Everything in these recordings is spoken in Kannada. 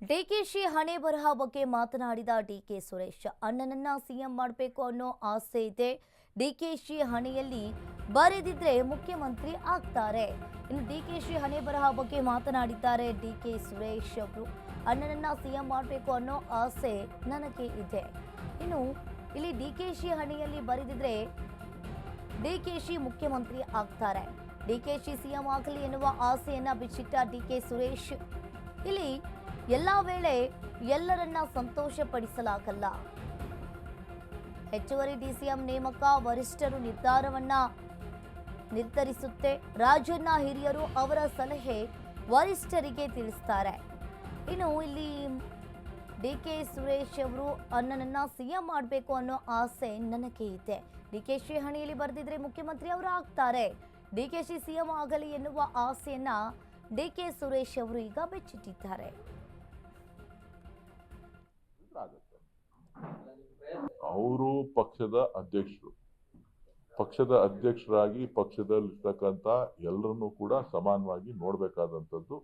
ಡಿಕೆಶಿ ಹಣೆ ಬರಹ ಬಗ್ಗೆ ಮಾತನಾಡಿದ ಡಿಕೆ ಸುರೇಶ್, ಅಣ್ಣನನ್ನ ಸಿಎಂ ಮಾಡಬೇಕು ಅನ್ನೋ ಆಸೆ ಇದೆ. ಡಿಕೆಶಿ ಹಣೆಯಲ್ಲಿ ಬರೆದಿದ್ರೆ ಮುಖ್ಯಮಂತ್ರಿ ಆಗ್ತಾರೆ. ಇನ್ನು ಡಿಕೆಶಿ ಹಣೆ ಬರಹ ಬಗ್ಗೆ ಮಾತನಾಡಿದ್ದಾರೆ ಡಿಕೆ ಸುರೇಶ್ ಅವರು. ಅಣ್ಣನನ್ನ ಸಿಎಂ ಮಾಡಬೇಕು ಅನ್ನೋ ಆಸೆ ನನಗೆ ಇದೆ. ಇನ್ನು ಇಲ್ಲಿ ಡಿಕೆಶಿ ಹಣೆಯಲ್ಲಿ ಬರೆದಿದ್ರೆ ಡಿಕೆಶಿ ಮುಖ್ಯಮಂತ್ರಿ ಆಗ್ತಾರೆ. ಡಿಕೆಶಿ ಸಿಎಂ ಆಗಲಿ ಎನ್ನುವ ಆಸೆಯನ್ನ ಬಿಚ್ಚಿಟ್ಟ ಡಿಕೆ ಸುರೇಶ್, ಇಲ್ಲಿ ಎಲ್ಲ ವೇಳೆ ಎಲ್ಲರನ್ನ ಸಂತೋಷಪಡಿಸಲಾಗಲ್ಲ. ಹೆಚ್ಚುವರಿ ಡಿಸಿಎಂ ನೇಮಕ ವರಿಷ್ಠರು ನಿರ್ಧರಿಸುತ್ತೆ. ರಾಜಣ್ಣ ಹಿರಿಯರು ಅವರ ಸಲಹೆ ವರಿಷ್ಠರಿಗೆ ತಿಳಿಸ್ತಾರೆ. ಇನ್ನು ಇಲ್ಲಿ ಡಿಕೆ ಸುರೇಶ್ ಅವರು, ಅಣ್ಣನನ್ನ ಸಿಎಂ ಮಾಡಬೇಕು ಅನ್ನೋ ಆಸೆ ನನಗೆ ಇದೆ. ಡಿಕೆಶಿ ಹಣೆಯಲ್ಲಿ ಬರೆದಿದ್ರೆ ಮುಖ್ಯಮಂತ್ರಿ ಅವರು ಆಗ್ತಾರೆ. ಡಿಕೆಶಿ ಸಿಎಂ ಆಗಲಿ ಎನ್ನುವ ಆಸೆಯನ್ನ ಡಿಕೆ ಸುರೇಶ್ ಅವರು ಈಗ ಬೆಚ್ಚಿಟ್ಟಿದ್ದಾರೆ. ಅವರು ಪಕ್ಷದ ಅಧ್ಯಕ್ಷರಾಗಿ ಪಕ್ಷದಲ್ಲಿರ್ತಕ್ಕಂಥ ಎಲ್ಲರನ್ನೂ ಕೂಡ ಸಮಾನವಾಗಿ ನೋಡಬೇಕಾದಂಥದ್ದು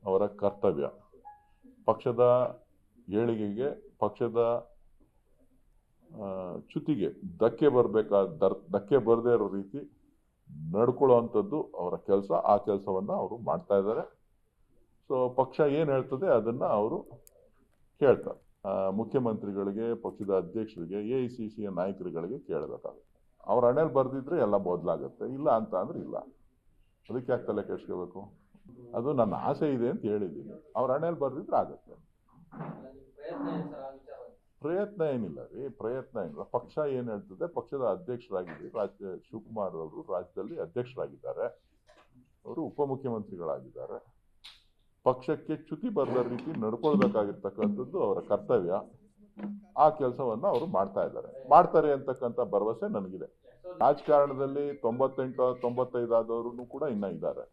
ಅವರ ಕರ್ತವ್ಯ. ಪಕ್ಷದ ಏಳಿಗೆಗೆ, ಪಕ್ಷದ ಚ್ಯುತಿಗೆ ಧಕ್ಕೆ ಬರದೇ ಇರೋ ರೀತಿ ನಡ್ಕೊಳ್ಳುವಂಥದ್ದು ಅವರ ಕೆಲಸ. ಆ ಕೆಲಸವನ್ನ ಅವರು ಮಾಡ್ತಾ ಇದ್ದಾರೆ. ಸೊ ಪಕ್ಷ ಏನ್ ಹೇಳ್ತದೆ ಅದನ್ನ ಅವರು ಕೇಳ್ತಾರೆ. ಮುಖ್ಯಮಂತ್ರಿಗಳಿಗೆ, ಪಕ್ಷದ ಅಧ್ಯಕ್ಷರಿಗೆ, ಎಐಸಿಸಿಯ ನಾಯಕರುಗಳಿಗೆ ಕೇಳಬೇಕಾಗುತ್ತೆ. ಅವ್ರ ಹಣೆಯಲ್ಲಿ ಬರ್ದಿದ್ರೆ ಎಲ್ಲ ಬದಲಾಗುತ್ತೆ, ಇಲ್ಲ ಅಂತ ಅಂದ್ರೆ ಇಲ್ಲ. ಅದಕ್ಕೆ ಯಾಕೆ ತಲೆ ಕೆಡಿಸ್ಕೋಬೇಕು? ಅದು ನನ್ನ ಆಸೆ ಇದೆ ಅಂತ ಹೇಳಿದ್ದೀನಿ. ಅವ್ರ ಹಣೆಯಲ್ಲಿ ಬರ್ದಿದ್ರೆ ಆಗುತ್ತೆ. ಪ್ರಯತ್ನ ಏನಿಲ್ಲ ರೀ, ಪ್ರಯತ್ನ ಏನಿಲ್ಲ. ಪಕ್ಷ ಏನ್ ಹೇಳ್ತದೆ, ಪಕ್ಷದ ಅಧ್ಯಕ್ಷರಾಗಿದ್ದಾರೆ ಶಿವಕುಮಾರ್ ಅವರು ರಾಜ್ಯದಲ್ಲಿ ಅಧ್ಯಕ್ಷರಾಗಿದ್ದಾರೆ. ಅವರು ಉಪಮುಖ್ಯಮಂತ್ರಿಗಳಾಗಿದ್ದಾರೆ. ಪಕ್ಷಕ್ಕೆ ಚ್ಯುತಿ ಬರದ ರೀತಿ ನಡ್ಕೊಳ್ಬೇಕಾಗಿರ್ತಕ್ಕಂಥದ್ದು ಅವರ ಕರ್ತವ್ಯ. ಆ ಕೆಲಸವನ್ನ ಅವರು ಮಾಡ್ತಾರೆ ಅಂತಕ್ಕಂಥ ಭರವಸೆ ನನಗಿದೆ. ರಾಜಕಾರಣದಲ್ಲಿ 98-95 ಆದವರು ಕೂಡ ಇನ್ನ ಇದ್ದಾರೆ.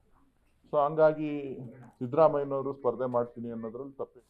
ಸೊ ಹಂಗಾಗಿ ಸಿದ್ದರಾಮಯ್ಯನವರು ಸ್ಪರ್ಧೆ ಮಾಡ್ತೀನಿ ಅನ್ನೋದ್ರಲ್ಲಿ ತಪ್ಪೇ.